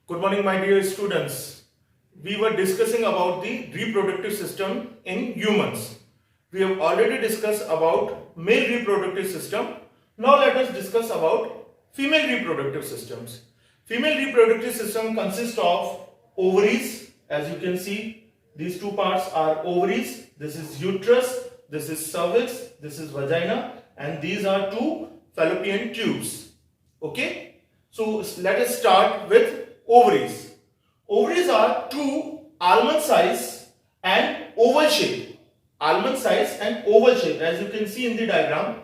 Good morning, my dear students. We were discussing about the reproductive system in humans. We have already discussed about male reproductive system. Now let us discuss about female reproductive systems. Female reproductive system consists of ovaries. As you can see, these two parts are ovaries. This is uterus, this is cervix, this is vagina, and these are two fallopian tubes. Okay? So let us start with ovaries. Ovaries are two almond size and oval shape. Almond size and oval shape. As you can see in the diagram,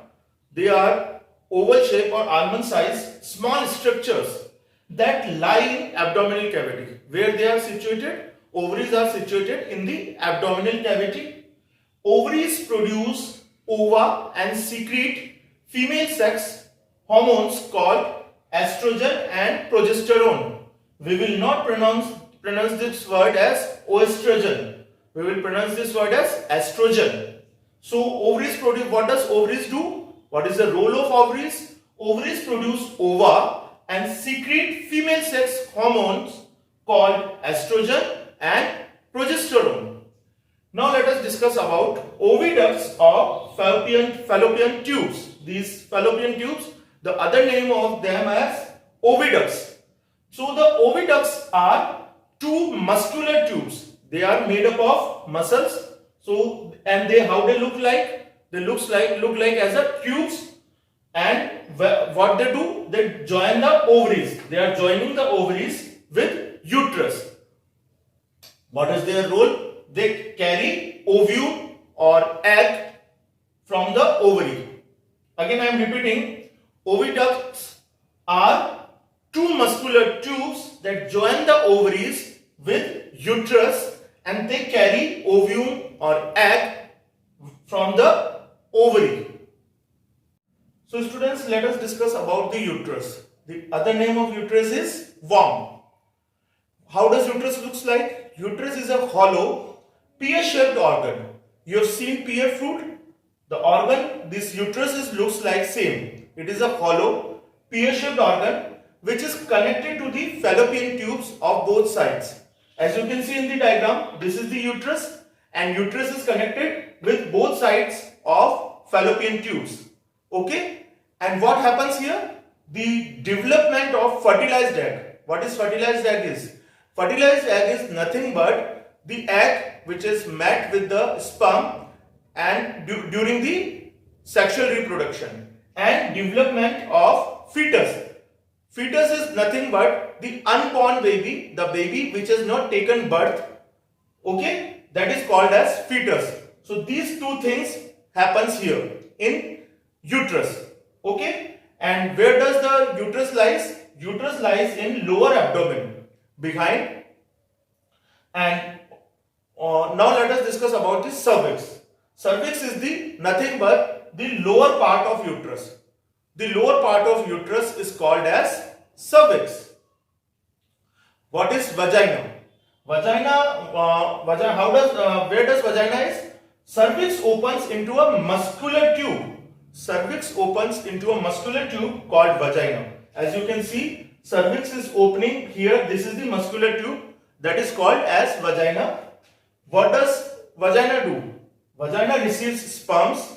they are oval shape or almond size small structures that lie in abdominal cavity. Where they are situated? Ovaries are situated in the abdominal cavity. Ovaries produce ova and secrete female sex hormones called estrogen and progesterone. We will not pronounce this word as oestrogen. We will pronounce this word as estrogen. So ovaries produce, what does ovaries do? What is the role of ovaries? Ovaries produce ova and secrete female sex hormones called estrogen and progesterone. Now let us discuss about oviducts or fallopian tubes. These fallopian tubes, the other name of them as oviducts. So the oviducts are two muscular tubes. They are made up of muscles. So and how they look like? They look like as a tubes. And what they do? They join the ovaries. They are joining the ovaries with uterus. What is their role? They carry ovule or egg from the ovary. Again I am repeating, oviducts are two muscular tubes that join the ovaries with uterus and they carry ovule or egg from the ovary. So students, let us discuss about the uterus. The other name of uterus is womb. How does uterus looks like? Uterus is a hollow pear-shaped organ. You have seen pear fruit? The organ, this uterus looks like same. It is a hollow pear-shaped organ which is connected to the fallopian tubes of both sides. As you can see in the diagram, this is the uterus and uterus is connected with both sides of fallopian tubes. Okay? And what happens here? The development of fertilized egg. What is fertilized egg is? Fertilized egg is nothing but the egg which is met with the sperm and during the sexual reproduction and development of fetus. Fetus is nothing but the unborn baby, the baby which has not taken birth. Okay, that is called as fetus. So these two things happens here in uterus. Okay, and where does the uterus lies? Uterus lies in lower abdomen behind. And now let us discuss about the cervix. Cervix is the nothing but the lower part of uterus. The lower part of uterus is called as cervix. What is vagina? Where does vagina is? Cervix opens into a muscular tube. Cervix opens into a muscular tube called vagina. As you can see, cervix is opening here. This is the muscular tube that is called as vagina. What does vagina do? Vagina receives sperms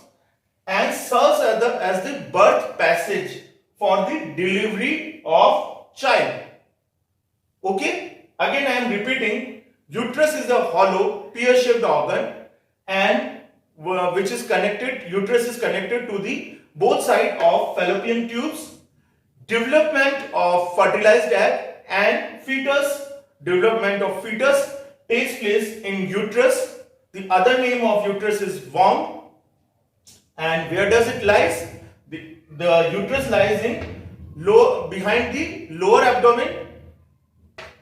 and serves as the birth passage for the delivery of child. Okay, again I am repeating, uterus is a hollow pear-shaped organ and which is connected, uterus is connected to the both sides of fallopian tubes. Development of fertilized egg and fetus, development of fetus takes place in uterus. The other name of uterus is womb. And where does it lies? The uterus lies in behind the lower abdomen.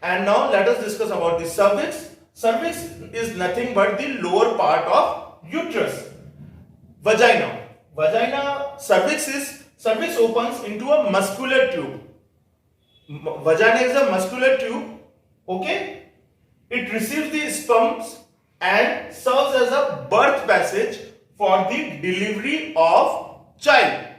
And now let us discuss about the cervix. Cervix is nothing but the lower part of uterus. Vagina. Cervix opens into a muscular tube. Vagina is a muscular tube. Okay? It receives the sperms and serves as a birth passage for the delivery of child.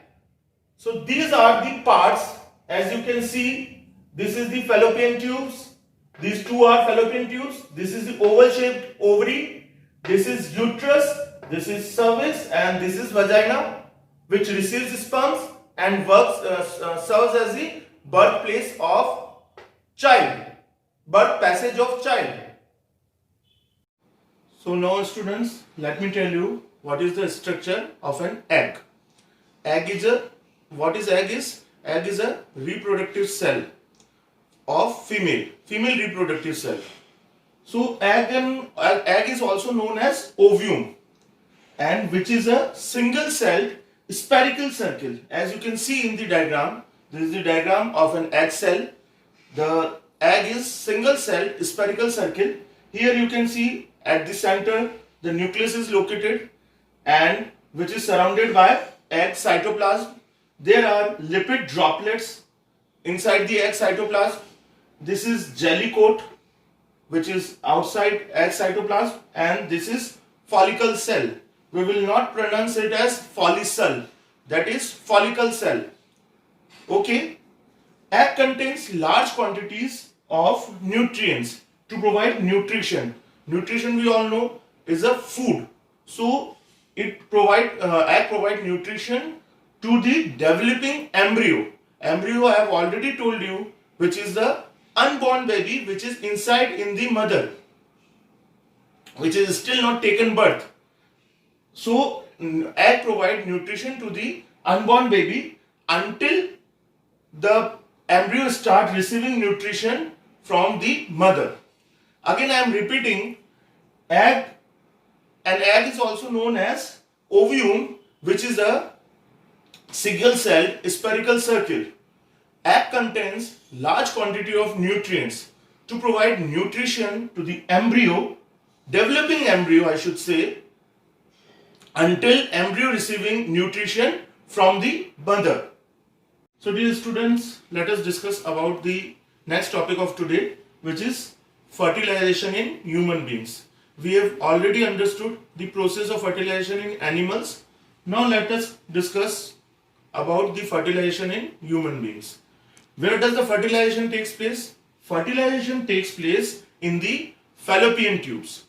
So these are the parts. As you can see, this is the fallopian tubes, These two are fallopian tubes. This is the oval shaped ovary. This is uterus. This is cervix, and this is vagina, which receives sperms and serves as the birthplace of child, birth passage of child. So now students, let me tell you what is the structure of an egg. Egg is a, what is egg is? Egg is a reproductive cell of female reproductive cell. So egg is also known as ovum, and which is a single celled spherical circle. As you can see in the diagram, this is the diagram of an egg cell. The egg is single celled spherical circle. Here you can see at the center the nucleus is located, and which is surrounded by egg cytoplasm. There are lipid droplets inside the egg cytoplasm. This is jelly coat, which is outside egg cytoplasm, and this is follicle cell. We will not pronounce it as follicle, that is follicle cell. Okay. Egg contains large quantities of nutrients to provide nutrition. Nutrition, we all know, is a food. So egg provide nutrition to the developing embryo. Embryo, I have already told you, which is the unborn baby which is inside in the mother, which is still not taken birth. So egg provide nutrition to the unborn baby until the embryo start receiving nutrition from the mother. Again I am repeating, an egg is also known as ovum, which is a single celled spherical circle. Egg contains large quantity of nutrients to provide nutrition to the embryo, developing embryo I should say, until embryo receiving nutrition from the mother. So dear students, let us discuss about the next topic of today, which is fertilization in human beings. We have already understood the process of fertilization in animals. Now let us discuss about the fertilization in human beings. Where does the fertilization takes place? Fertilization takes place in the fallopian tubes,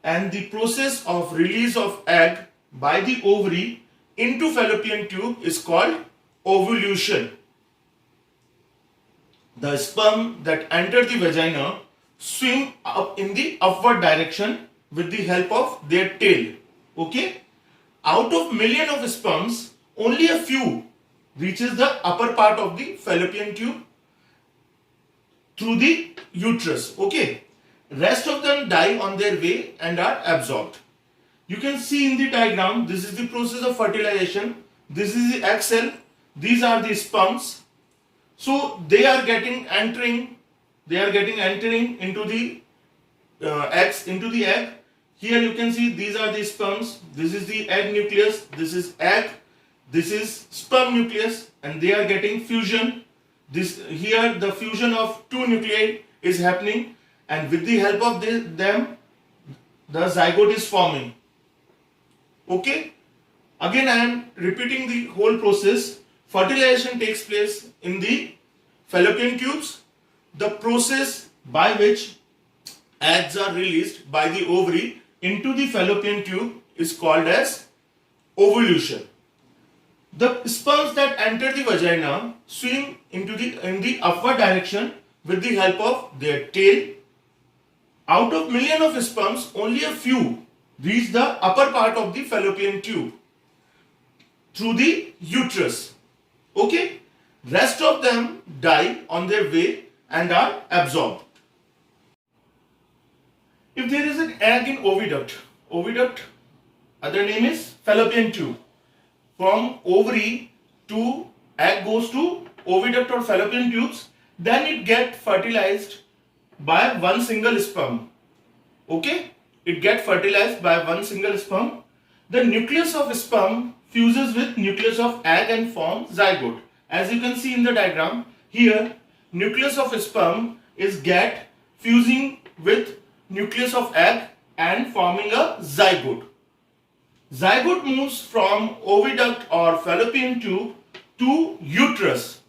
and the process of release of egg by the ovary into fallopian tube is called ovulation. The sperm that enter the vagina swim up in the upward direction with the help of their tail. Okay? Out of million of sperms, only a few reaches the upper part of the fallopian tube through the uterus. Okay? Rest of them die on their way and are absorbed. You can see in the diagram, this is the process of fertilization. This is the egg cell. These are the sperms. So they are getting entering into the egg. Here you can see these are the sperms. This is the egg nucleus. This is egg. This is sperm nucleus, and they are getting fusion. Here the fusion of two nuclei is happening, and with the help of them, the zygote is forming. Okay. Again, I am repeating the whole process. Fertilization takes place in the fallopian tubes. The process by which eggs are released by the ovary into the fallopian tube is called as ovulation. The sperms that enter the vagina swim in the upward direction with the help of their tail. Out of million of sperms, only a few reach the upper part of the fallopian tube through the uterus. Okay? Rest of them die on their way and are absorbed. If there is an egg in oviduct, other name is fallopian tube. From ovary to egg goes to oviduct or fallopian tubes, then it gets fertilized by one single sperm. Okay? It gets fertilized by one single sperm. The nucleus of sperm fuses with nucleus of egg and forms zygote. As you can see in the diagram, here nucleus of sperm is fusing with nucleus of egg and forming a zygote. Zygote moves from oviduct or fallopian tube to uterus,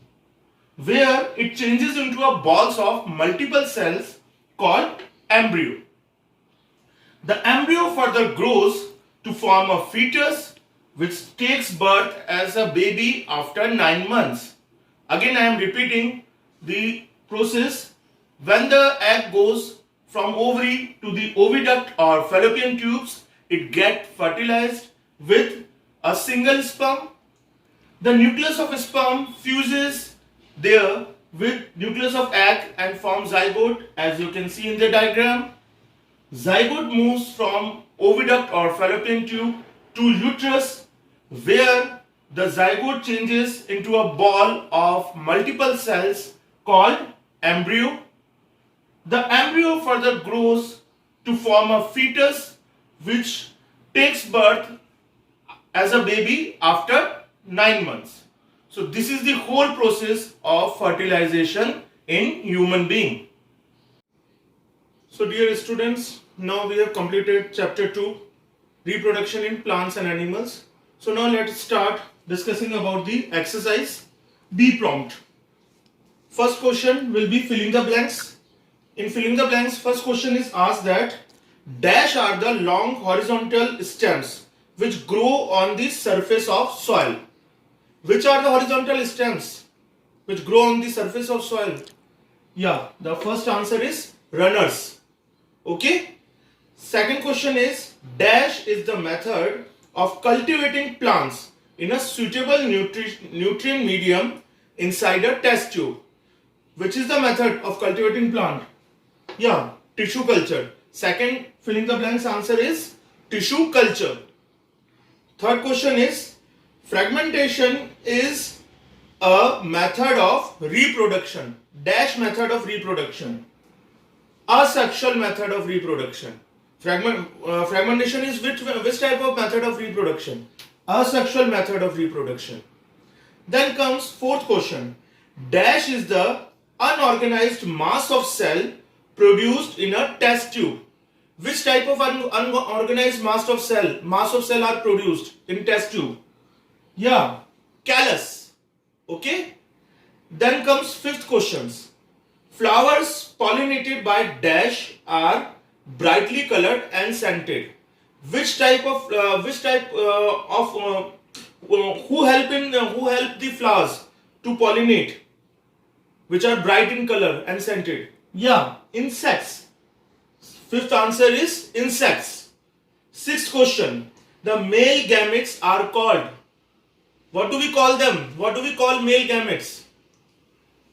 where it changes into a balls of multiple cells called embryo. The embryo further grows to form a fetus which takes birth as a baby after 9 months. Again I am repeating the process. When the egg goes from ovary to the oviduct or fallopian tubes, it gets fertilized with a single sperm. The nucleus of sperm fuses there with nucleus of egg and forms zygote, as you can see in the diagram. Zygote moves from oviduct or fallopian tube to uterus, where the zygote changes into a ball of multiple cells called embryo. The embryo further grows to form a fetus which takes birth as a baby after 9 months. So this is the whole process of fertilization in human being. So dear students, now we have completed chapter 2, reproduction in plants and animals. So now let's start discussing about the exercise. Be prompt. First question will be filling the blanks. In filling the blanks, first question is asked that dash are the long horizontal stems which grow on the surface of soil. Which are the horizontal stems which grow on the surface of soil? Yeah, the first answer is runners. Okay. Second question is dash is the method of cultivating plants in a suitable nutrient medium inside a test tube. Which is the method of cultivating plant? Yeah, tissue culture. Second filling the blanks answer is tissue culture. Third question is fragmentation is a method of reproduction. Dash method of reproduction. Asexual method of reproduction. Fragmentation is which type of method of reproduction? Asexual method of reproduction. Then comes fourth question. Dash is the unorganized mass of cell produced in a test tube. Which type of unorganized mass of cell are produced in test tube? Yeah, callus. Okay. Then comes fifth questions. Flowers pollinated by dash are brightly colored and scented. Which type of who help the flowers to pollinate, which are bright in color and scented? Yeah, insects. Fifth answer is insects. Sixth question. The male gametes are called. What do we call them? What do we call male gametes?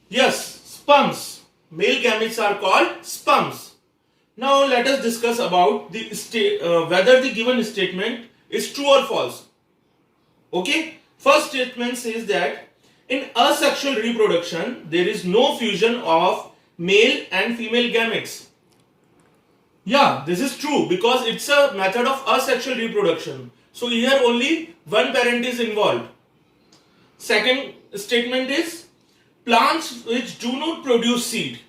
Yes, sperms. Male gametes are called sperms. Now let us discuss about the whether the given statement is true or false. Okay. First statement says that in asexual reproduction there is no fusion of male and female gametes. Yeah, this is true because it's a method of asexual reproduction. So here only one parent is involved. Second statement is plants which do not produce seed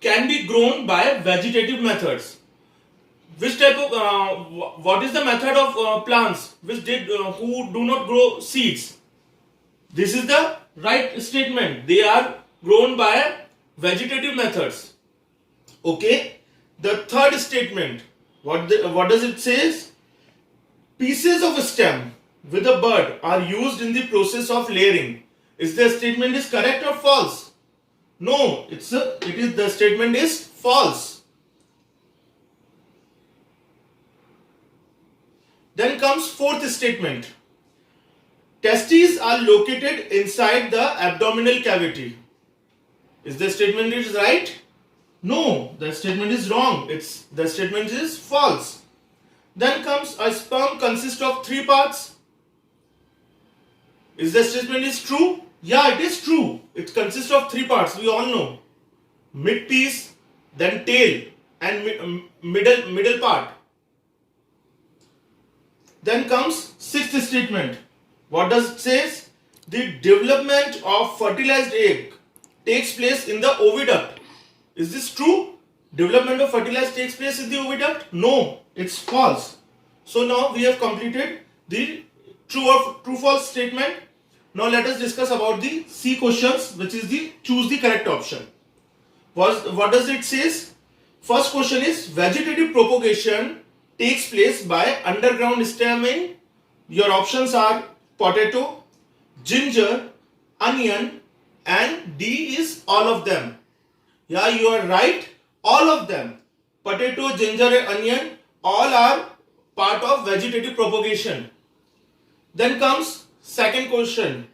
can be grown by vegetative methods. Which type of what is the method of plants who do not grow seeds? This is the right statement. They are grown by vegetative methods. Okay. The third statement, what does it say? Pieces of stem with a bud are used in the process of layering. Is the statement is correct or false? No, the statement is false. Then comes fourth statement. Testes are located inside the abdominal cavity. Is the statement is right? No, the statement is wrong. The statement is false. Then comes a sperm consists of 3 parts. Is the statement is true? Yeah, it is true. It consists of 3 parts. We all know. Mid piece, then tail, and middle part. Then comes sixth statement. What does it say? The development of fertilized egg takes place in the oviduct. Is this true? Development of fertilized takes place in the oviduct? No, it's false. So now we have completed the true-false statement. Now let us discuss about the C questions, which is the choose the correct option. What does it say? First question is vegetative propagation takes place by underground stemming. Your options are potato, ginger, onion, and D is all of them. Yeah, you are right. All of them. Potato, ginger and onion all are part of vegetative propagation. Then comes second question.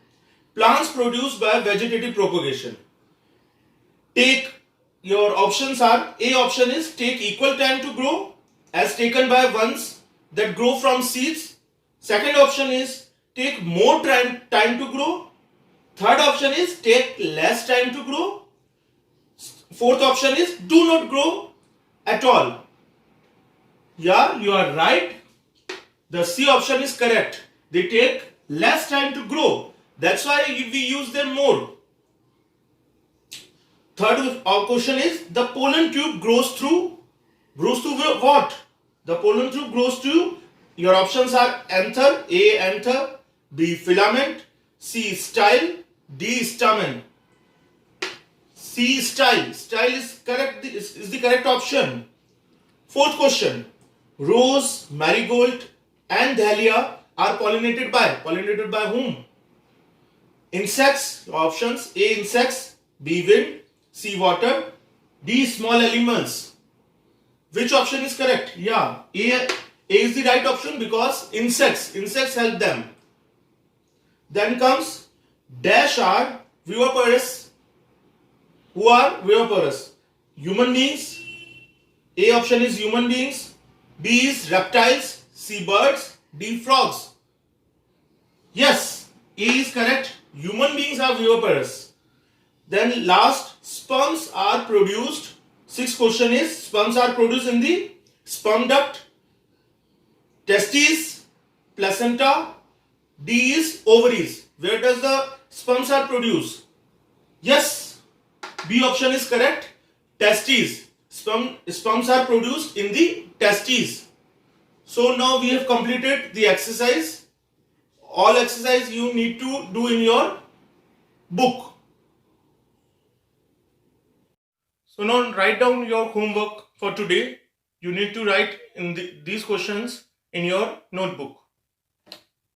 Plants produced by vegetative propagation. Take your options are A option is take equal time to grow as taken by ones that grow from seeds. Second option is take more time to grow. Third option is take less time to grow. Fourth option is do not grow at all. Yeah, you are right. The C option is correct. They take less time to grow. That's why we use them more. Third question is the pollen tube grows through what? The pollen tube grows through, your options are anther, A anther, B filament, C style, D stamen. C style. Style is correct. Is the correct option. Fourth question. Rose, marigold and dahlia are pollinated by whom? Insects. Options A insects, B wind, C water, D small animals. Which option is correct? Yeah, A is the right option because insects help them. Then comes dash are viviparous. Who are viviparous? Human beings. A option is human beings, B is reptiles, C birds, D frogs. Yes, A is correct. Human beings are viviparous. Then last, sperms are produced. Sixth question is sperms are produced in the sperm duct, testes, placenta. D is ovaries. Where does the sperms are produced? Yes, B option is correct. Testes. Sperms are produced in the testes. So now we have completed the exercise. All exercise you need to do in your book. So now write down your homework for today. You need to write in these questions in your notebook.